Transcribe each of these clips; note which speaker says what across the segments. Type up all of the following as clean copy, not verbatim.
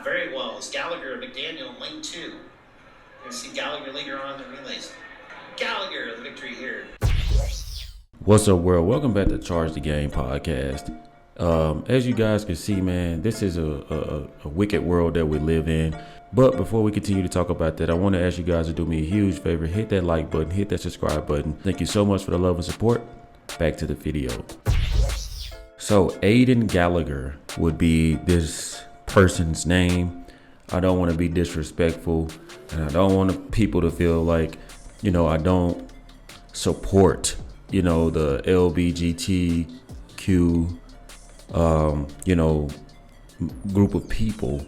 Speaker 1: Not very well. It's Gallagher, McDaniel in lane 2. You're going to see Gallagher later on in the relays. Gallagher, the victory here.
Speaker 2: What's up, world? Welcome back to Charge the Game podcast. As you guys can see, man, this is a wicked world that we live in. But before we continue to talk about that, I want to ask you guys to do me a huge favor. Hit that like button, hit that subscribe button. Thank you so much for the love and support. Back to the video. So Aiden Gallagher would be this person's name. I don't want to be disrespectful, and I don't want people to feel like, I don't support, the LGBTQ, group of people.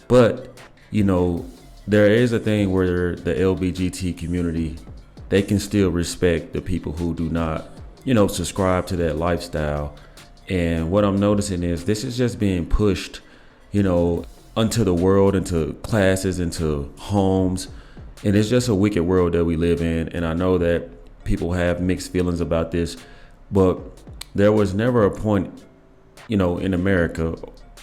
Speaker 2: But, there is a thing where the LGBT community, they can still respect the people who do not, subscribe to that lifestyle. And what I'm noticing is this is just being pushed, onto the world, into classes, into homes. And it's just a wicked world that we live in. And I know that people have mixed feelings about this, but there was never a point, in America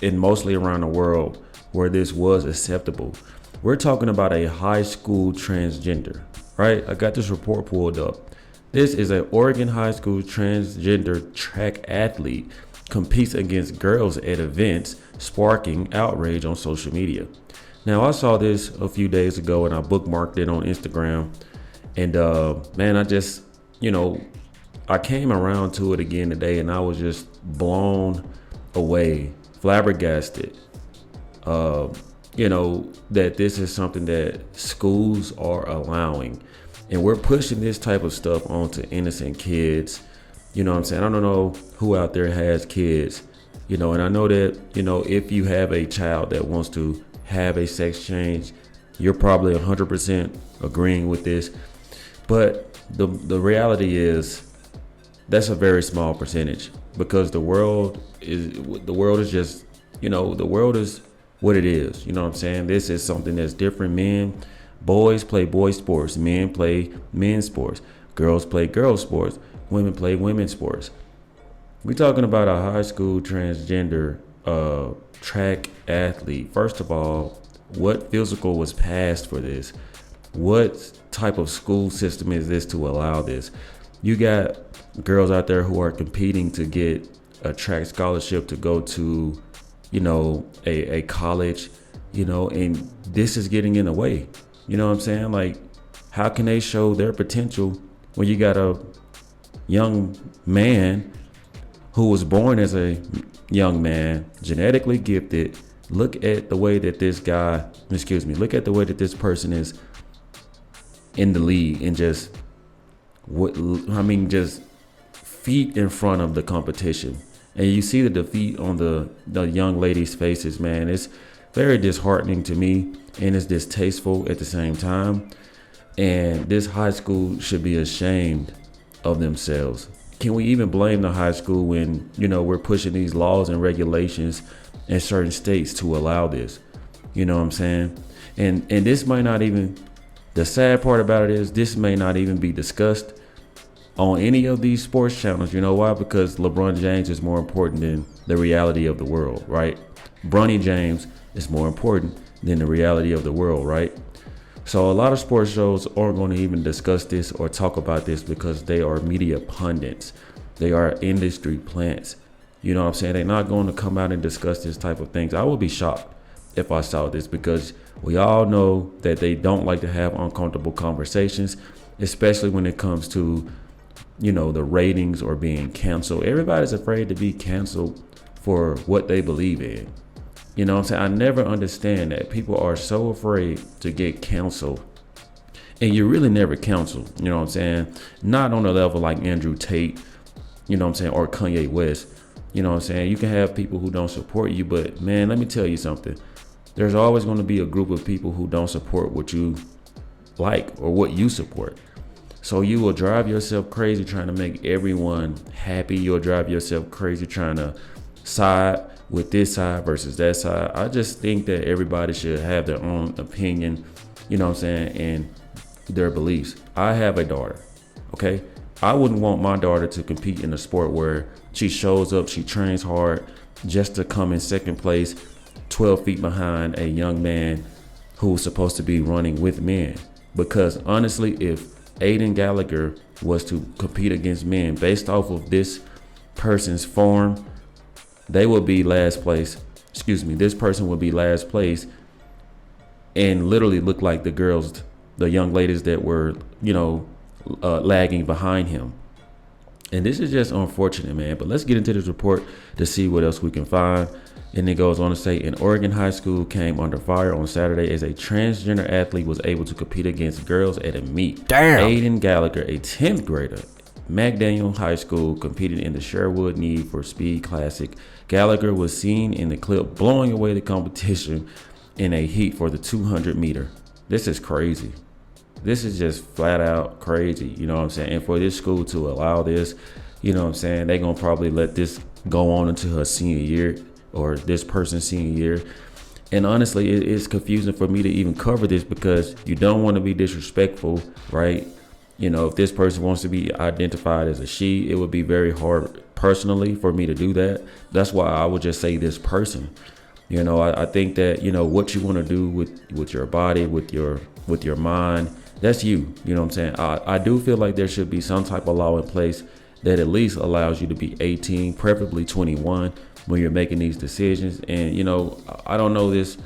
Speaker 2: and mostly around the world where this was acceptable. We're talking about a high school transgender, right? I got this report pulled up. This is an Oregon high school transgender track athlete competes against girls at events, sparking outrage on social media. Now, I saw this a few days ago and I bookmarked it on Instagram. And man, I just, I came around to it again today and I was just blown away, flabbergasted, that this is something that schools are allowing. And we're pushing this type of stuff onto innocent kids. You know what I'm saying? I don't know who out there has kids, and I know that, if you have a child that wants to have a sex change, you're probably 100% agreeing with this. But the reality is that's a very small percentage, because the world is just, the world is what it is. You know what I'm saying? This is something that's different. Boys play boy sports, men play men's sports, girls play girls sports, women play women's sports. We're talking about a high school transgender track athlete. First of all, what physical was passed for this? What type of school system is this to allow this? You got girls out there who are competing to get a track scholarship to go to, a college, and this is getting in the way. You know what I'm saying? Like, how can they show their potential when you got a young man who was born as a young man, genetically gifted? Look at the way that look at the way that this person is in the league, and just feet in front of the competition. And you see the defeat on the young ladies' faces, man. It's very disheartening to me, and it's distasteful at the same time. And this high school should be ashamed of themselves. Can we even blame the high school when, we're pushing these laws and regulations in certain states to allow this? You know what I'm saying? And this might not even, the sad part about it is this may not even be discussed on any of these sports channels. You know why? Because LeBron James is more important than the reality of the world, right? Bronny James is more important than the reality of the world, right? So a lot of sports shows aren't going to even discuss this or talk about this because they are media pundits. They are industry plants. You know what I'm saying? They're not going to come out and discuss this type of things. I would be shocked if I saw this, because we all know that they don't like to have uncomfortable conversations, especially when it comes to, the ratings or being canceled. Everybody's afraid to be canceled for what they believe in. You know what I'm saying? I never understand that. People are so afraid to get canceled. And you really never cancel, you know what I'm saying? Not on a level like Andrew Tate, you know what I'm saying, or Kanye West. You know what I'm saying? You can have people who don't support you, but man, let me tell you something. There's always going to be a group of people who don't support what you like or what you support. So you will drive yourself crazy trying to make everyone happy. You'll drive yourself crazy trying to side with this side versus that side. I just think that everybody should have their own opinion, you know what I'm saying, and their beliefs. I have a daughter, okay? I wouldn't want my daughter to compete in a sport where she shows up, she trains hard just to come in second place 12 feet behind a young man who's supposed to be running with men. Because honestly, if Aiden Gallagher was to compete against men based off of this person's form, they would be last place. This person would be last place and literally look like the young ladies that were, lagging behind him. And this is just unfortunate, man. But let's get into this report to see what else we can find. And it goes on to say, an Oregon high school came under fire on Saturday as a transgender athlete was able to compete against girls at a meet.
Speaker 3: Damn.
Speaker 2: Aiden Gallagher, a 10th grader, McDaniel High School, competed in the Sherwood Need for Speed Classic. Gallagher was seen in the clip blowing away the competition in a heat for the 200 meter. This is crazy. This is just flat out crazy, you know what I'm saying? And for this school to allow this, you know what I'm saying, they're going to probably let this go on into her senior year or this person's senior year. And honestly, it's confusing for me to even cover this because you don't want to be disrespectful, right? You know, if this person wants to be identified as a she, it would be very hard personally for me to do that. That's why I would just say this person. You know, I think that, what you want to do with your body, with your mind, that's you. You know what I'm saying? I do feel like there should be some type of law in place that at least allows you to be 18, preferably 21, when you're making these decisions. And, I don't know this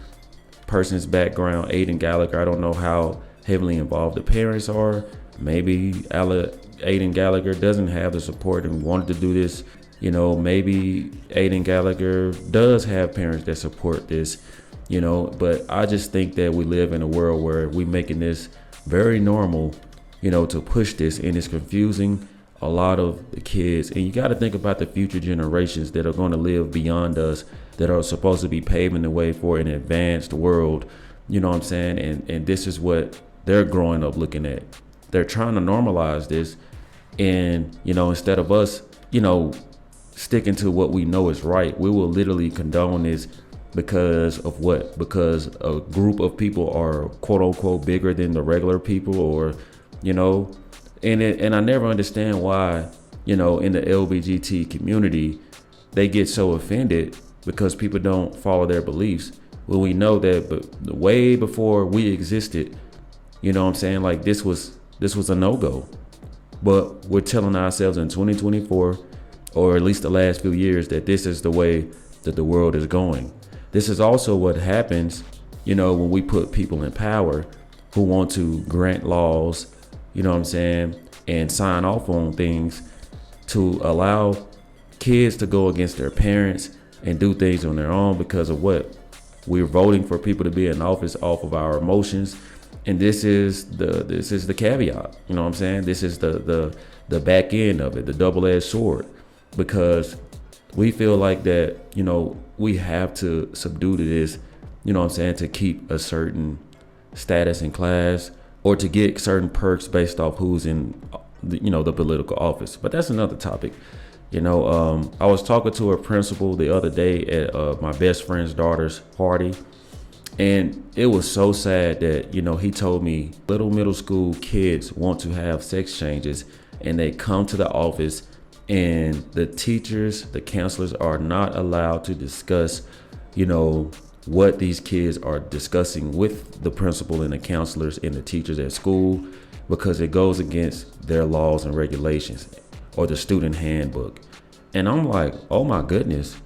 Speaker 2: person's background, Aiden Gallagher. I don't know how heavily involved the parents are. Maybe Aiden Gallagher doesn't have the support and wanted to do this. Maybe Aiden Gallagher does have parents that support this, but I just think that we live in a world where we're making this very normal, to push this, and it's confusing a lot of the kids. And you got to think about the future generations that are going to live beyond us, that are supposed to be paving the way for an advanced world, you know what I'm saying? And this is what they're growing up looking at. They're trying to normalize this, and, instead of us, sticking to what we know is right, we will literally condone this because of what? Because a group of people are quote unquote bigger than the regular people, or, and I never understand why, in the LGBT community, they get so offended because people don't follow their beliefs. Well, we know that way before we existed, you know what I'm saying? Like this was a no-go, but we're telling ourselves in 2024, or at least the last few years, that this is the way that the world is going. This is also what happens, when we put people in power who want to grant laws, you know what I'm saying, and sign off on things to allow kids to go against their parents and do things on their own because of what? We're voting for people to be in office off of our emotions. And this is the caveat, you know what I'm saying? This is the back end of it, the double-edged sword. Because we feel like that, we have to subdue to this, you know what I'm saying, to keep a certain status in class or to get certain perks based off who's in, the political office. But that's another topic. I was talking to a principal the other day at my best friend's daughter's party. And it was so sad that, he told me little middle school kids want to have sex changes and they come to the office and the teachers, the counselors are not allowed to discuss, what these kids are discussing with the principal and the counselors and the teachers at school, because it goes against their laws and regulations or the student handbook. And I'm like, oh my goodness,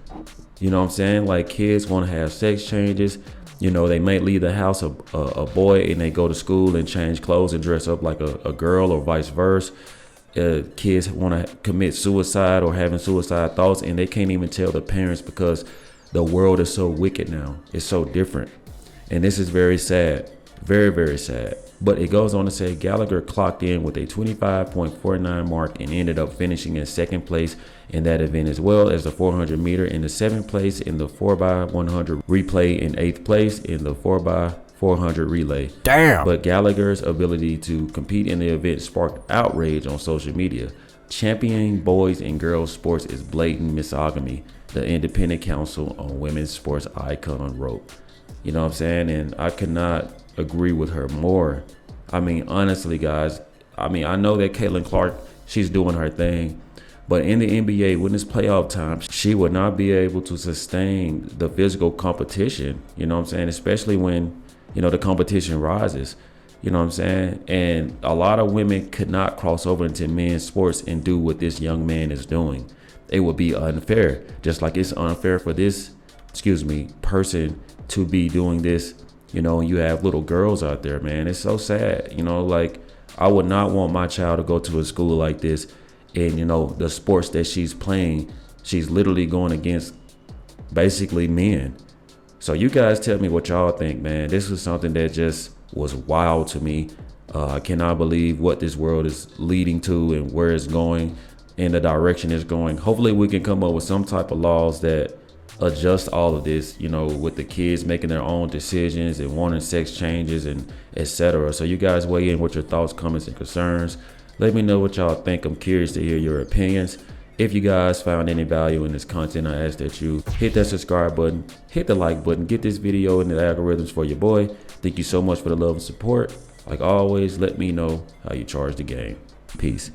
Speaker 2: you know what I'm saying? Like kids want to have sex changes. They might leave the house a boy and they go to school and change clothes and dress up like a girl or vice versa. Kids want to commit suicide or having suicide thoughts, and they can't even tell the parents because the world is so wicked now. It's so different. And this is very sad. Very, very sad. But it goes on to say Gallagher clocked in with a 25.49 mark and ended up finishing in second place in that event, as well as the 400 meter in the seventh place in the 4x100 replay, in eighth place in the 4x400 relay.
Speaker 3: Damn.
Speaker 2: But Gallagher's ability to compete in the event sparked outrage on social media. Championing boys and girls sports is blatant misogyny, the Independent Council on Women's Sports icon wrote. You know what I'm saying? And I could not agree with her more. I mean, honestly, guys, I know that Caitlin Clark, she's doing her thing, But in the NBA, when it's playoff time, she would not be able to sustain the physical competition, you know what I'm saying? Especially when, the competition rises, you know what I'm saying? And a lot of women could not cross over into men's sports and do what this young man is doing. It would be unfair, just like it's unfair for this, person to be doing this, and you have little girls out there, man. It's so sad, like I would not want my child to go to a school like this. And, the sports that she's playing, she's literally going against basically men. So you guys tell me what y'all think, man. This was something that just was wild to me. I cannot believe what this world is leading to and where it's going and the direction it's going. Hopefully we can come up with some type of laws that adjust all of this, with the kids making their own decisions and wanting sex changes and etc. So you guys weigh in with your thoughts, comments, and concerns. Let me know what y'all think. I'm curious to hear your opinions. If you guys found any value in this content, I ask that you hit that subscribe button, hit the like button, get this video in the algorithms for your boy. Thank you so much for the love and support. Like always, let me know how you charge the game. Peace.